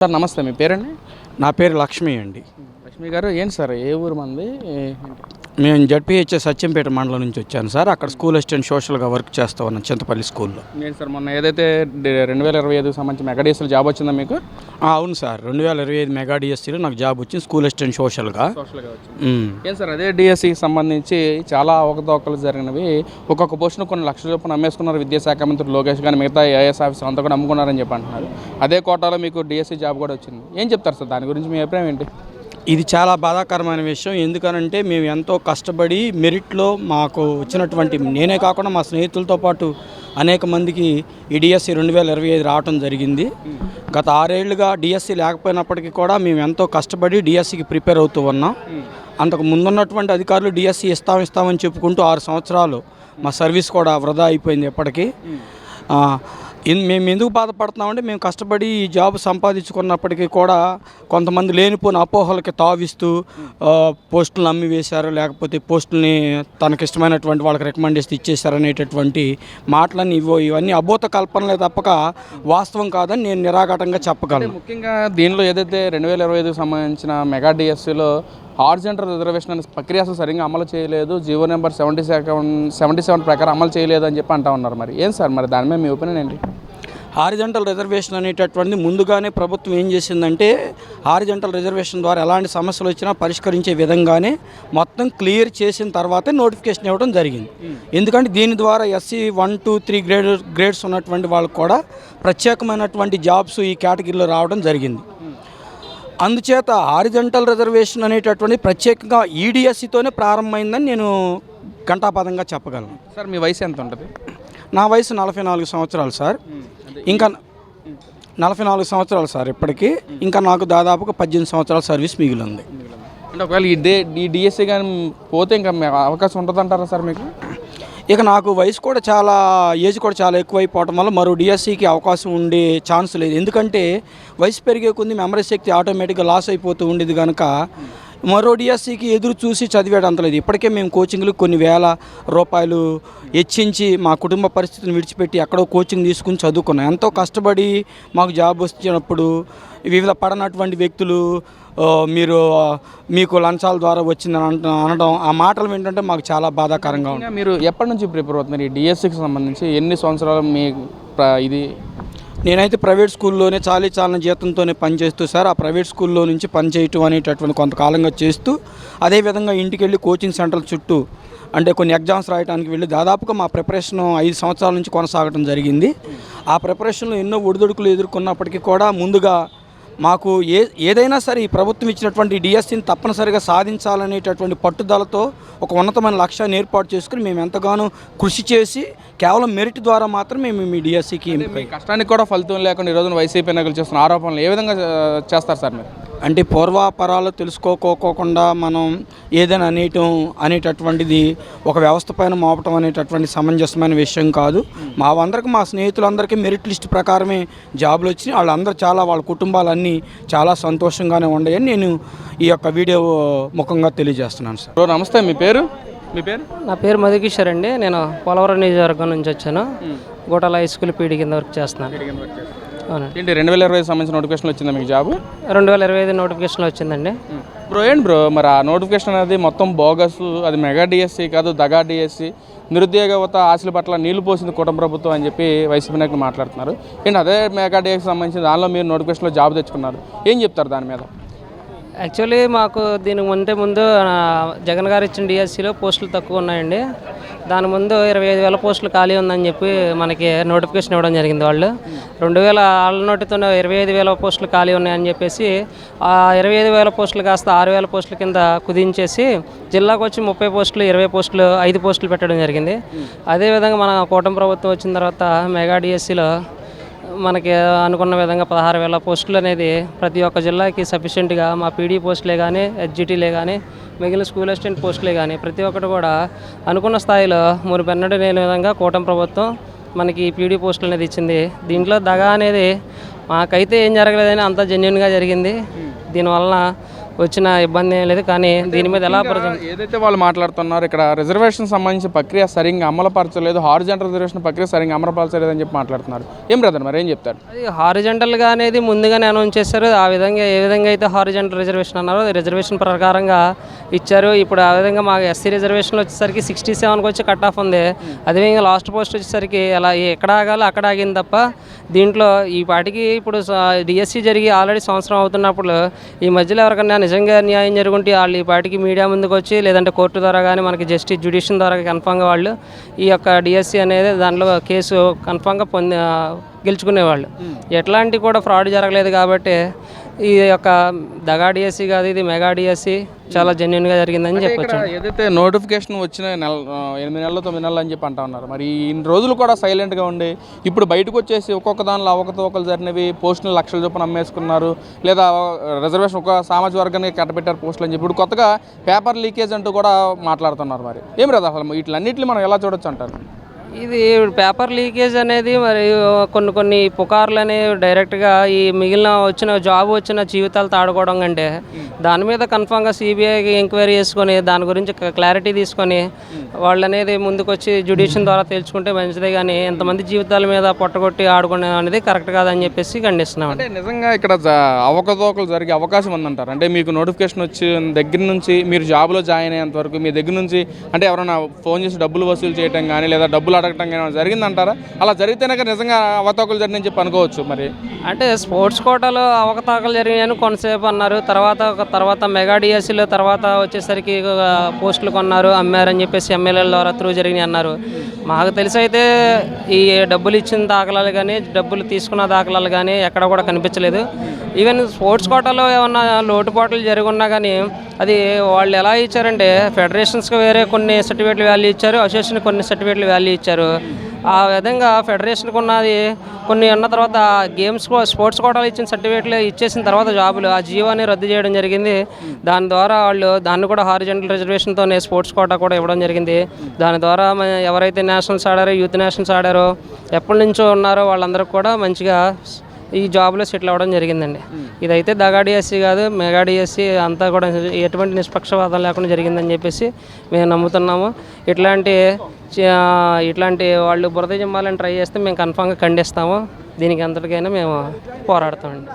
Sir నమస్తే, మీ పేరండి? నా పేరు లక్ష్మి అండి. లక్ష్మి గారు, ఏంటి సార్ ఏ ఊరు మంది? మేము జడ్పీహెచ్ఎస్ సత్యంపేట మండలం నుంచి వచ్చాను సార్. అక్కడ స్కూల్ అసిస్టెంట్ సోషల్గా వర్క్ చేస్తూ ఉన్నాను చింతపల్లి స్కూల్లో. నేను సార్ మొన్న ఏదైతే 2025 సంబంధించి మెగాడిఎస్లో జాబ్ వచ్చిందా మీకు? అవును సార్, 2025 మెగా డిఎస్సీలో నాకు జాబ్ వచ్చింది స్కూల్ అసిస్టెంట్ సోషల్గా వచ్చింది. ఏం సార్ అదే డిఎస్సికి సంబంధించి చాలా అవకతవకలు జరిగినవి. ఒక్కొక్క పోస్టును కొన్ని లక్షల రూపాయలు అమ్మేసుకున్నారు విద్యాశాఖ మంత్రి లోకేష్ కానీ మిగతా ఐఏఎస్ ఆఫీసర్ అంతా కూడా అమ్ముకున్నారని చెప్పి అంటున్నారు. అదే కోటాలో మీకు డిఎస్సి జాబ్ కూడా వచ్చింది. ఏం చెప్తారు సార్ దాని గురించి, మీ అభిప్రాయం ఏంటి? ఇది చాలా బాధాకరమైన విషయం. ఎందుకనంటే మేము ఎంతో కష్టపడి మెరిట్లో మాకు వచ్చినటువంటి, నేనే కాకుండా మా స్నేహితులతో పాటు అనేక మందికి ఈ డిఎస్సి 2025 రావడం జరిగింది. గత 6 ఏళ్లుగా డిఎస్సి లేకపోయినప్పటికీ కూడా మేము ఎంతో కష్టపడి డిఎస్సికి ప్రిపేర్ అవుతూ ఉన్నాం. అంతకు ముందున్నటువంటి అధికారులు డిఎస్సి ఇస్తామని చెప్పుకుంటూ 6 సంవత్సరాలు మా సర్వీస్ కూడా వృధా అయిపోయింది. ఎప్పటికీ మేము ఎందుకు బాధపడుతున్నామంటే, మేము కష్టపడి ఈ జాబ్ సంపాదించుకున్నప్పటికీ కూడా కొంతమంది లేనిపోయిన అపోహలకి తావిస్తూ పోస్టులను అమ్మి వేశారు, లేకపోతే పోస్టుల్ని తనకిష్టమైనటువంటి వాళ్ళకి రికమెండేషన్ ఇచ్చేశారు అనేటటువంటి మాటలన్నీ ఇవన్నీ అబోధ కల్పనలే తప్పక వాస్తవం కాదని నేను నిరాఘాటంగా చెప్పగలను. ముఖ్యంగా దీనిలో ఏదైతే 2025 సంబంధించిన మెగా డిఎస్సిలో హారిజాంటల్ రిజర్వేషన్ అనే ప్రక్రియ అసలు సరిగ్గా అమలు చేయలేదు, జీవో నెంబర్ 77 ప్రకారం అమలు చేయలేదు అని చెప్పి అంటా ఉన్నారు. మరి ఏం సార్, మరి దాని మీద మీ ఒపీనియన్ ఏంటి? హారిజాంటల్ రిజర్వేషన్ అనేటటువంటిది ముందుగానే ప్రభుత్వం ఏం చేసిందంటే, హారిజాంటల్ రిజర్వేషన్ ద్వారా ఎలాంటి సమస్యలు వచ్చినా పరిష్కరించే విధంగానే మొత్తం క్లియర్ చేసిన తర్వాతే నోటిఫికేషన్ ఇవ్వడం జరిగింది. ఎందుకంటే దీని ద్వారా ఎస్సీ 1, 2, 3 గ్రేడ్స్ ఉన్నటువంటి వాళ్ళకు కూడా ప్రత్యేకమైనటువంటి జాబ్స్ ఈ కేటగిరీలో రావడం జరిగింది. అందుచేత హారిజాంటల్ రిజర్వేషన్ అనేటటువంటి ప్రత్యేకంగా ఈడిఎస్సితోనే ప్రారంభమైందని నేను ఘంటాపథంగా చెప్పగలను. సార్ మీ వయసు ఎంత ఉంటుంది? నా వయసు 44 సంవత్సరాలు సార్. ఇంకా 44 సంవత్సరాలు సార్ ఇప్పటికీ. ఇంకా నాకు దాదాపుగా 18 సంవత్సరాల సర్వీస్ మిగిలి ఉంది. అంటే ఒకవేళ ఈ డిఎస్సి కానీ పోతే ఇంకా అవకాశం ఉంటుందంటారా సార్ మీకు? ఇక నాకు వయసు కూడా ఏజ్ కూడా చాలా ఎక్కువైపోవటం వల్ల మరో డిఎస్సికి అవకాశం ఉండే ఛాన్స్ లేదు. ఎందుకంటే వయసు పెరిగే కొద్ది మెమరీ శక్తి ఆటోమేటిక్గా లాస్ అయిపోతూ ఉండేది కనుక మరో డిఎస్సికి ఎదురు చూసి చదివేటంతలేదు. ఇప్పటికే మేము కోచింగ్లు కొన్ని వేల రూపాయలు హెచ్చించి మా కుటుంబ పరిస్థితిని విడిచిపెట్టి ఎక్కడో కోచింగ్ తీసుకుని చదువుకున్నాం. ఎంతో కష్టపడి మాకు జాబ్ వచ్చినప్పుడు వివిధ పడనటువంటి వ్యక్తులు మీకు లంచాల ద్వారా వచ్చిందని అనడం, ఆ మాటలు ఏంటంటే మాకు చాలా బాధాకరంగా ఉంది. మీరు ఎప్పటి నుంచి ప్రిపేర్ అవుతున్నారు ఈ డిఎస్సికి సంబంధించి? ఎన్ని సంవత్సరాలు మీ ఇది? నేనైతే ప్రైవేట్ స్కూల్లోనే చాలన జీతంతోనే పనిచేస్తూ సార్, ఆ ప్రైవేట్ స్కూల్లో నుంచి పనిచేయటం అనేటటువంటి కొంతకాలంగా చేస్తూ, అదేవిధంగా ఇంటికి వెళ్ళి కోచింగ్ సెంటర్ల చుట్టూ అంటే కొన్ని ఎగ్జామ్స్ రాయడానికి వెళ్ళి దాదాపుగా మా ప్రిపరేషన్ 5 సంవత్సరాల నుంచి కొనసాగడం జరిగింది. ఆ ప్రిపరేషన్లో ఎన్నో ఒడిదుడుకులు ఎదుర్కొన్నప్పటికీ కూడా ముందుగా మాకు ఏదైనా సరే ఈ ప్రభుత్వం ఇచ్చినటువంటి డిఎస్సిని తప్పనిసరిగా సాధించాలనేటటువంటి పట్టుదలతో ఒక ఉన్నతమైన లక్ష్యాన్ని ఏర్పాటు చేసుకుని మేము ఎంతగానో కృషి చేసి కేవలం మెరిట్ ద్వారా మాత్రమే మేము ఈ డిఎస్సికి కష్టానికి కూడా ఫలితం లేకుండా ఈరోజు వైసీపీ నాయకులు చేస్తున్న ఆరోపణలు ఏ విధంగా చేస్తారు సార్ మీరు? అంటే పూర్వాపరాలు తెలుసుకోకోకుండా మనం ఏదైనా అనేటటువంటిది ఒక వ్యవస్థ పైన మోపటం అనేటటువంటి సమంజసమైన విషయం కాదు. మా స్నేహితులందరికీ మెరిట్ లిస్ట్ ప్రకారమే జాబులు వచ్చినాయి. వాళ్ళందరూ వాళ్ళ కుటుంబాలన్నీ చాలా సంతోషంగానే ఉన్నాయని నేను ఈ యొక్క వీడియో ముఖంగా తెలియజేస్తున్నాను సార్. నమస్తే, మీ పేరు? నా పేరు మధుకిషోర్ అండి. నేను పోలవరం నియోజకవర్గం నుంచి వచ్చాను. గోటాల హై స్కూల్ పీడీ కింద వర్క్ చేస్తున్నాను. ఏంటి 2025 సంబంధించిన నోటిఫికేషన్ వచ్చిందా మీకు జాబ్? 2025 నోటిఫికేషన్ వచ్చిందండి. బ్రో మరి ఆ నోటిఫికేషన్ అనేది మొత్తం బోగస్, అది మెగా డిఎస్సి కాదు దగా డిఎస్సి, నిరుద్యోగ యువత ఆశల పట్ల నీళ్లు పోసింది కూటమి ప్రభుత్వం అని చెప్పి వైసీపీ నాయకులు మాట్లాడుతున్నారు. ఏంటి అదే మెగా డిఎస్సి సంబంధించి దానిలో మీరు నోటిఫికేషన్లో జాబ్ తెచ్చుకున్నారు, ఏం చెప్తారు దాని మీద? యాక్చువల్లీ మాకు దీనికి ముందు జగన్ గారు ఇచ్చిన డిఎస్సిలో పోస్టులు తక్కువ ఉన్నాయండి. దాని ముందు 25,000 పోస్టులు ఖాళీ ఉందని చెప్పి మనకి నోటిఫికేషన్ ఇవ్వడం జరిగింది. వాళ్ళు 2000 ఆళ్ళ నోటితో 25,000 పోస్టులు ఖాళీ ఉన్నాయని చెప్పేసి ఆ 25,000 పోస్టులు కాస్త 6,000 పోస్టుల కింద కుదించేసి జిల్లాకు వచ్చి 30 పోస్టులు 20 పోస్టులు 5 పోస్టులు పెట్టడం జరిగింది. అదేవిధంగా మన కూటమి ప్రభుత్వం వచ్చిన తర్వాత మెగా డిఎస్సిలో మనకి అనుకున్న విధంగా 16,000 పోస్టులు అనేది ప్రతి ఒక్క జిల్లాకి సఫిషియెంట్గా మా పీడీ పోస్టులే కానీ హెచ్జిటీలే కానీ మిగిలిన స్కూల్ అసిస్టెంట్ పోస్టులే కానీ ప్రతి ఒక్కటి కూడా అనుకున్న స్థాయిలో మునుపెన్నడూ లేని విధంగా కూటమి ప్రభుత్వం మనకి పీడీ పోస్టులు అనేది ఇచ్చింది. దీంట్లో దగా అనేది మాకైతే ఏం జరగలేదని అంతా జెన్యున్గా జరిగింది. దీనివలన వచ్చిన ఇబ్బంది ఏం లేదు. కానీ దీని మీద ఎలా ఏదైతే వాళ్ళు మాట్లాడుతున్నారు ఇక్కడ రిజర్వేషన్ సంబంధించిన ప్రక్రియ సరిగ్గా అమలుపరచలేదు, హారిజాంటల్ రిజర్వేషన్ ప్రక్రియ సరిగ్గా అమలుపరచలేదు అని చెప్పి మాట్లాడుతున్నారు. ఏం బ్రదర్ మరి ఏం చెప్తారు? అది హారిజంటల్గా అనేది ముందుగానే అనౌన్స్ చేశారు. ఆ విధంగా ఏ విధంగా అయితే హారిజంటల్ రిజర్వేషన్ అన్నారో రిజర్వేషన్ ప్రకారంగా ఇచ్చారు. ఇప్పుడు ఆ విధంగా మాకు ఎస్సీ రిజర్వేషన్ వచ్చేసరికి 67కి వచ్చి కట్ ఆఫ్ ఉంది. అదేవిధంగా లాస్ట్ పోస్ట్ వచ్చేసరికి అలా ఎక్కడ ఆగాలో అక్కడ ఆగింది తప్ప దీంట్లో ఈ పాటికి ఇప్పుడు డిఎస్సి జరిగి ఆల్రెడీ సంవత్సరం అవుతున్నప్పుడు ఈ మధ్యలో ఎవరికైనా నిజంగా న్యాయం జరుగుంటే వాళ్ళు ఈ పాటికి మీడియా ముందుకు వచ్చి లేదంటే కోర్టు ద్వారా కానీ మనకి జ్యుడిషియల్ ద్వారా కన్ఫామ్గా వాళ్ళు ఈ యొక్క డిఎస్సి అనేది దాంట్లో కేసు కన్ఫామ్గా గెలుచుకునేవాళ్ళు. ఎట్లాంటి కూడా ఫ్రాడ్ జరగలేదు కాబట్టి ఈ యొక్క దగా డిఎస్సి కాదు, ఇది మెగా డిఎస్సి చాలా జెన్యున్గా జరిగిందని చెప్పొచ్చు. ఏదైతే నోటిఫికేషన్ వచ్చిన 8 నెలలు 9 నెలలు అని చెప్పి అంటా ఉన్నారు, మరి ఇన్ని రోజులు కూడా సైలెంట్గా ఉండి ఇప్పుడు బయటకు వచ్చేసి ఒక్కొక్క దానిలో అవకతవకలు జరిగినవి, పోస్టులు లక్షల చొప్పున అమ్మేసుకున్నారు, లేదా రిజర్వేషన్ ఒక సామాజిక వర్గానికి కట్టబెట్టారు పోస్టులు అని చెప్పి ఇప్పుడు కొత్తగా పేపర్ లీకేజ్ అంటూ కూడా మాట్లాడుతున్నారు. మరి ఏం రాదు అసలు వీటిలన్నింటినీ మనం ఎలా చూడొచ్చు అంటారు? ఇది పేపర్ లీకేజ్ అనేది మరి కొన్ని పుకార్లు అనేవి డైరెక్ట్గా ఈ మిగిలిన వచ్చిన జీవితాలతో ఆడుకోవడం కంటే దాని మీద కన్ఫామ్గా సిబిఐకి ఎంక్వైరీ చేసుకొని దాని గురించి క్లారిటీ తీసుకొని వాళ్ళు అనేది ముందుకొచ్చి జ్యుడిషియల్ ద్వారా తేల్చుకుంటే మంచిదే. కానీ ఎంతమంది జీవితాల మీద పొట్టగొట్టి ఆడుకునే అనేది కరెక్ట్ కాదని చెప్పేసి ఖండిస్తున్నాం. అంటే నిజంగా ఇక్కడ అవకతవకలు జరిగే అవకాశం ఉందంటారు? అంటే మీకు నోటిఫికేషన్ వచ్చిన దగ్గర నుంచి మీరు జాబ్లో జాయిన్ అయ్యేంత వరకు మీ దగ్గర నుంచి అంటే ఎవరైనా ఫోన్ చేసి డబ్బులు వసూలు చేయడం కానీ లేదా డబ్బులు అడగటం కానీ జరిగిందంటారా? అలా జరిగితేనే నిజంగా అవకతవకలు జరిగినని చెప్పి అనుకోవచ్చు. మరి అంటే స్పోర్ట్స్ కోటాలో అవకతవకలు జరిగాయని కొంతసేపు అన్నారు. తర్వాత మెగా డిఎస్సీలో తర్వాత వచ్చేసరికి పోస్టులు కొన్నారు, అమ్మారని చెప్పేసి ఎమ్మెల్యేల ద్వారా త్రూ జరిగినాయి అన్నారు. మాకు తెలిసి అయితే ఈ డబ్బులు ఇచ్చిన దాఖలాలు కానీ డబ్బులు తీసుకున్న దాఖలాలు కానీ ఎక్కడ కూడా కనిపించలేదు. ఈవెన్ స్పోర్ట్స్ కోటాలో ఏమన్నా లోటుపాట్లు జరుగున్నా కానీ అది వాళ్ళు ఎలా ఇచ్చారంటే ఫెడరేషన్స్కి వేరే కొన్ని సర్టిఫికేట్లు వాల్యూ ఇచ్చారు, అసోసియేషన్కి కొన్ని సర్టిఫికేట్లు వాల్యూ ఇచ్చారు. ఆ విధంగా ఫెడరేషన్కి ఉన్నది కొన్ని ఉన్న తర్వాత స్పోర్ట్స్ కోటాలు ఇచ్చిన సర్టిఫికేట్లు ఇచ్చేసిన తర్వాత జాబులు ఆ జీవోని రద్దు చేయడం జరిగింది. దాని ద్వారా వాళ్ళు దాన్ని కూడా హారిజంటల్ రిజర్వేషన్తోనే స్పోర్ట్స్ కోటా కూడా ఇవ్వడం జరిగింది. దాని ద్వారా ఎవరైతే నేషనల్స్ ఆడారో యూత్ నేషనల్స్ ఆడారో ఎప్పటి నుంచో ఉన్నారో వాళ్ళందరూ కూడా మంచిగా ఈ జాబ్లో సెటిల్ అవ్వడం జరిగిందండి. ఇదైతే దగా డిఎస్సి కాదు, మెగా డిఎస్సి అంతా కూడా ఎటువంటి నిష్పక్షపాతం లేకుండా జరిగిందని చెప్పేసి మేము నమ్ముతున్నాము. ఇట్లాంటి వాళ్ళు బురద జిమ్మాలని ట్రై చేస్తే మేము కన్ఫామ్గా ఖండిస్తాము. దీనికి అంతటికైనా మేము పోరాడతామండి.